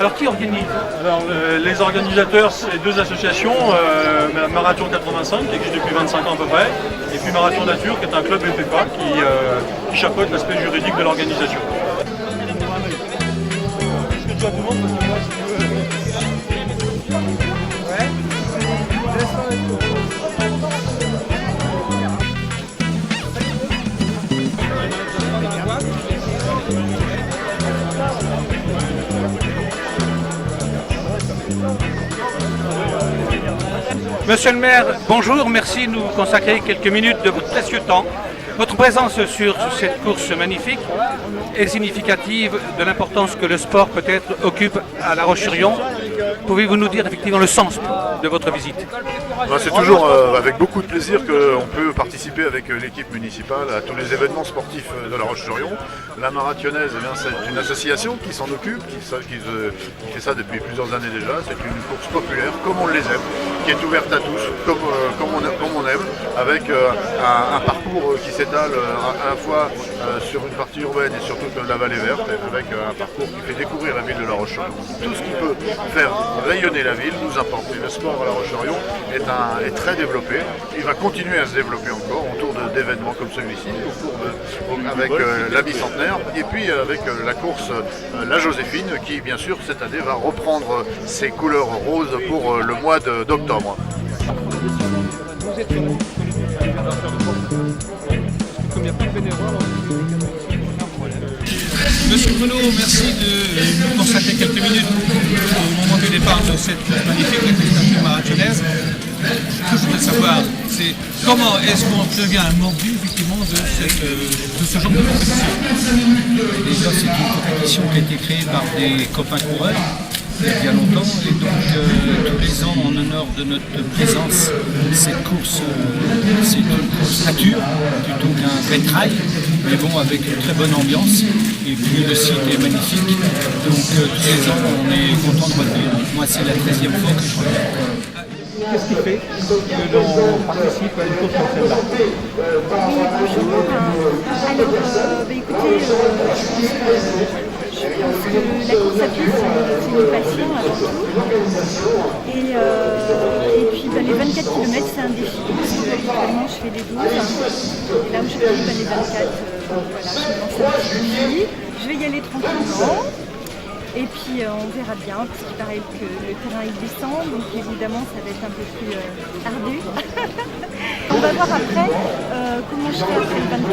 Alors qui organise? Alors, les organisateurs, c'est deux associations, Marathon 85 qui existe depuis 25 ans à peu près, et puis Marathon Nature qui est un club FFA qui chapeaute l'aspect juridique de l'organisation. Monsieur le maire, bonjour, merci de nous consacrer quelques minutes de votre précieux temps. Votre présence sur cette course magnifique est significative de l'importance que le sport peut-être occupe à La Roche-sur-Yon. Pouvez-vous nous dire effectivement le sens de votre visite? C'est toujours avec beaucoup de plaisir qu'on peut participer avec l'équipe municipale à tous les événements sportifs de La Roche-sur-Yon. La Marathonnaise, c'est une association qui s'en occupe, qui fait ça depuis plusieurs années déjà. C'est une course populaire, comme on les aime, qui est ouverte à tous, comme on aime, avec un parcours qui s'étale à la fois sur une partie urbaine et sur toute la vallée verte, avec un parcours qui fait découvrir la ville de La Roche-sur-Yon. Tout ce qui peut faire rayonner la ville nous importe. Et le sport à La Roche-sur-Yon est très développé. Il va continuer à se développer encore autour d'événements comme celui-ci, avec la bicentenaire, et puis avec la course La Joséphine, qui bien sûr cette année va reprendre ses couleurs roses pour le mois d'octobre. Monsieur Bruno, merci de nous consacrer quelques minutes au moment du départ de cette course magnifique, la course marathonnaise. Ce que je voudrais savoir, c'est comment est-ce qu'on devient un mordu effectivement de ce genre de compétition? Déjà, c'est une compétition qui a été créée par des copains coureurs il y a longtemps, et donc tous les ans, en honneur de notre présence, cette course, c'est une course nature plutôt qu'un vrai trail, mais bon, avec une très bonne ambiance, et puis le site est magnifique, donc tous les ans, on est content de revenir. Moi, c'est la 13e fois que je reviens. Qu'est-ce qui fait que l'on participe à une course comme celle-là? Oui, bonjour. Alors, écoutez, je pense que la course à pied, c'est une passion avant tout. Et puis, les 24 km, c'est un défi. Habituellement, je fais les 12. Et là où je fais les 24, voilà, je me lance un petit défi. Je vais y aller tranquillement. Et puis on verra bien, parce qu'il paraît que le terrain il descend, donc évidemment ça va être un peu plus ardu. On va voir après comment je serai après le 24.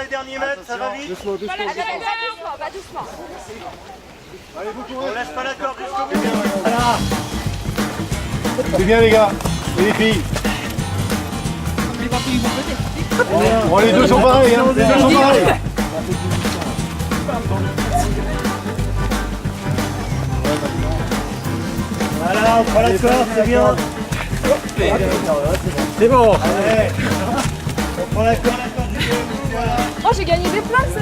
les derniers mètres, ça va vite. Doucement, va doucement. On laisse pas la corde jusqu'au bout. Voilà. C'est bien les gars, et les filles. Bon, les deux sont pareils, hein. Les deux sont pareils. Voilà, on prend la corde, c'est bien. C'est bon. Allez. On prend la corde jusqu'au bout, voilà. Oh, j'ai gagné des places.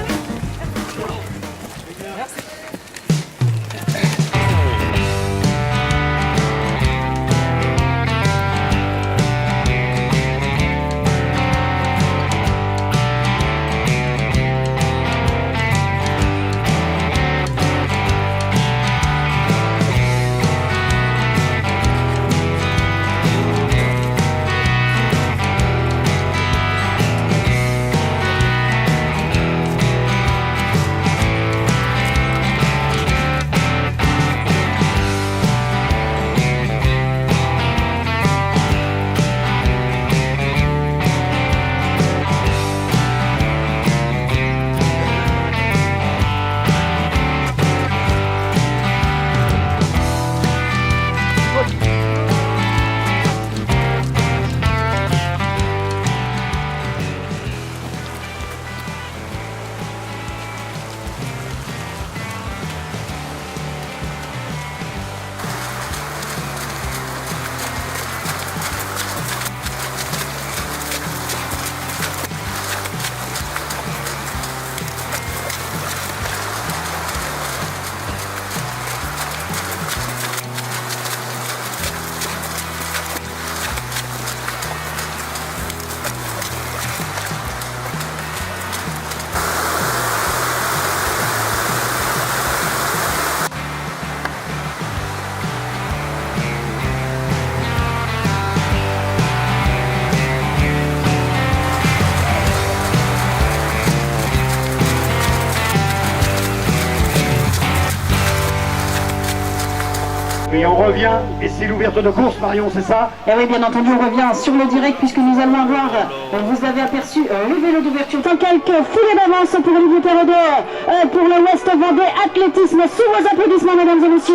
Et on revient, et c'est l'ouverture de course, Marion, c'est ça? Et oui, bien entendu, on revient sur le direct puisque nous allons avoir, vous avez aperçu le vélo d'ouverture. Dans quelques foulées d'avance pour Olivier Perraudot, pour le West Vendée Athlétisme. Sous vos applaudissements, mesdames et messieurs.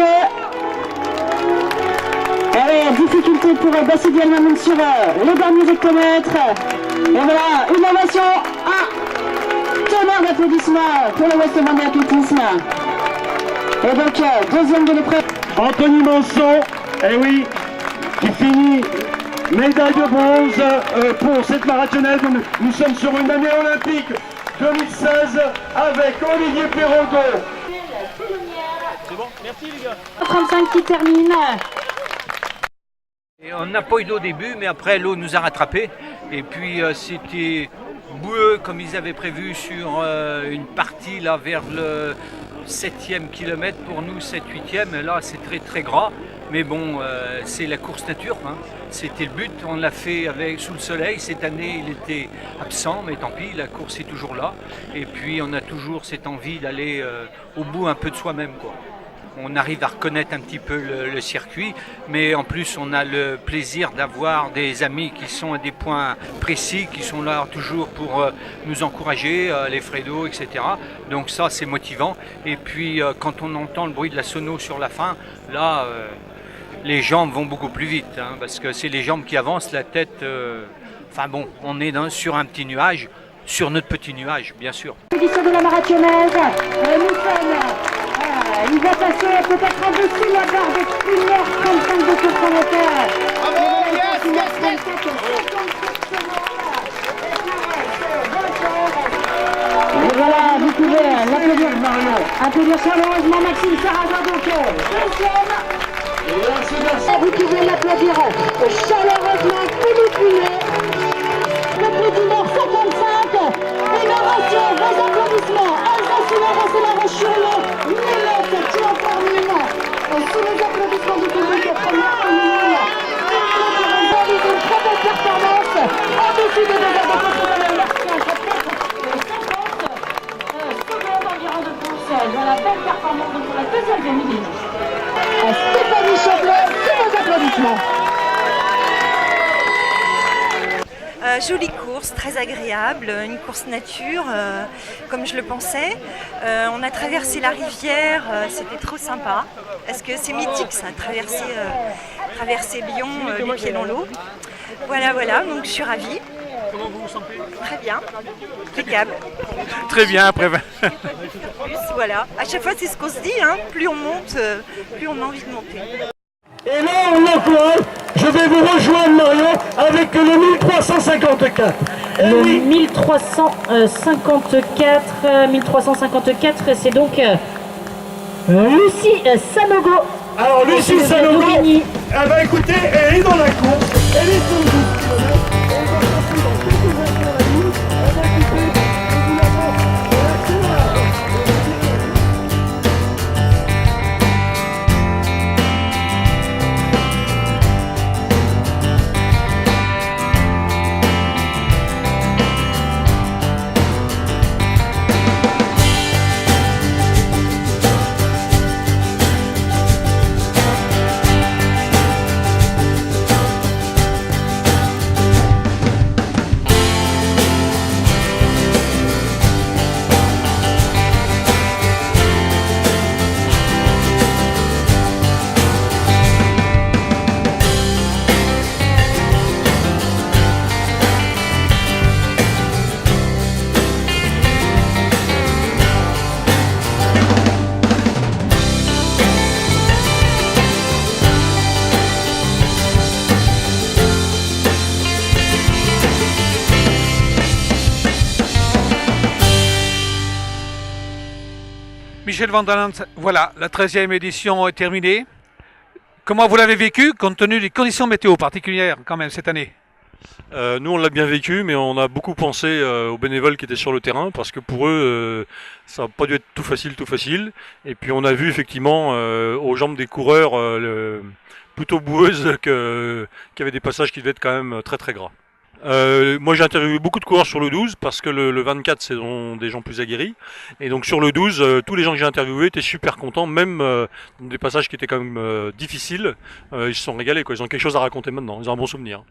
Et oui, difficulté pour Bassidi Almamoun sur les derniers hectomètres. Et voilà, une ovation, un tonnerre d'applaudissements pour le West Vendée Athlétisme. Et donc, deuxième de l'épreuve. Anthony Manson, eh oui, qui finit médaille de bronze pour cette marathonnaise. Nous sommes sur une année olympique 2016 avec Olivier Perraudot. C'est bon, merci les gars. 35 qui termine. Et on n'a pas eu d'eau au début, mais après l'eau nous a rattrapés. Et puis c'était boueux comme ils avaient prévu sur une partie là vers le 7e kilomètre pour nous, 7-8e. Là c'est très très gras. Mais bon, c'est la course nature. Hein. C'était le but. On l'a fait sous le soleil. Cette année il était absent, mais tant pis, la course est toujours là. Et puis on a toujours cette envie d'aller au bout un peu de soi-même, quoi. On arrive à reconnaître un petit peu le circuit, mais en plus on a le plaisir d'avoir des amis qui sont à des points précis, qui sont là toujours pour nous encourager, les Fredo, etc. Donc ça c'est motivant. Et puis quand on entend le bruit de la sono sur la fin, là les jambes vont beaucoup plus vite, hein, parce que c'est les jambes qui avancent, la tête... Enfin bon, on est sur un petit nuage, sur notre petit nuage, bien sûr. Édition de la marathonnaise, nous sommes... il va passer peut-être en dessous de la barre de 1h35 de course en hauteur. Bravo, yes, yes, et voilà, vous pouvez l'applaudir, applaudir chaleureusement Maxime Sarrazin, donc deuxième. Vous pouvez l'applaudir chaleureusement Philippe Poulet. Le plus du Nord 55, innovation, vos applaudissements, Alsace c'est la Roche-sur-Yon, Milette qui en termine, sous les applaudissements du public, première commune, qui réalise une très belle performance, en-dessus des deux heures de course, merci à chaque 50 secondes environ de course, dans la belle performance pour la deuxième demi-ligne. Stéphanie Chauvelet, sous vos applaudissements. Jolie course, très agréable, une course nature, comme je le pensais. On a traversé la rivière, c'était trop sympa, parce que c'est mythique ça, traverser Lyon les pieds dans l'eau. Voilà, donc je suis ravie. Comment vous vous sentez? Très bien, impeccable. Très bien, après 20. Voilà, à chaque fois c'est ce qu'on se dit, hein. Plus on monte, plus on a envie de monter. Et là, on l'encourage. Je vais vous rejoindre, Mario, avec le 1354. Le 1354, c'est donc Lucie Sanogo. Alors, Lucie Sanogo, eh ben, écoutez, elle est dans la course. Elle est sur le bout. Michel Vandaland, voilà, la 13e édition est terminée. Comment vous l'avez vécu, compte tenu des conditions météo particulières quand même cette année? Nous on l'a bien vécu, mais on a beaucoup pensé aux bénévoles qui étaient sur le terrain, parce que pour eux ça n'a pas dû être tout facile. Et puis on a vu effectivement aux jambes des coureurs plutôt boueuses qu'il y avait des passages qui devaient être quand même très très gras. Moi j'ai interviewé beaucoup de coureurs sur le 12 parce que le 24 c'est des gens plus aguerris, et donc sur le 12 tous les gens que j'ai interviewés étaient super contents, même des passages qui étaient quand même difficiles, ils se sont régalés quoi. Ils ont quelque chose à raconter maintenant, ils ont un bon souvenir.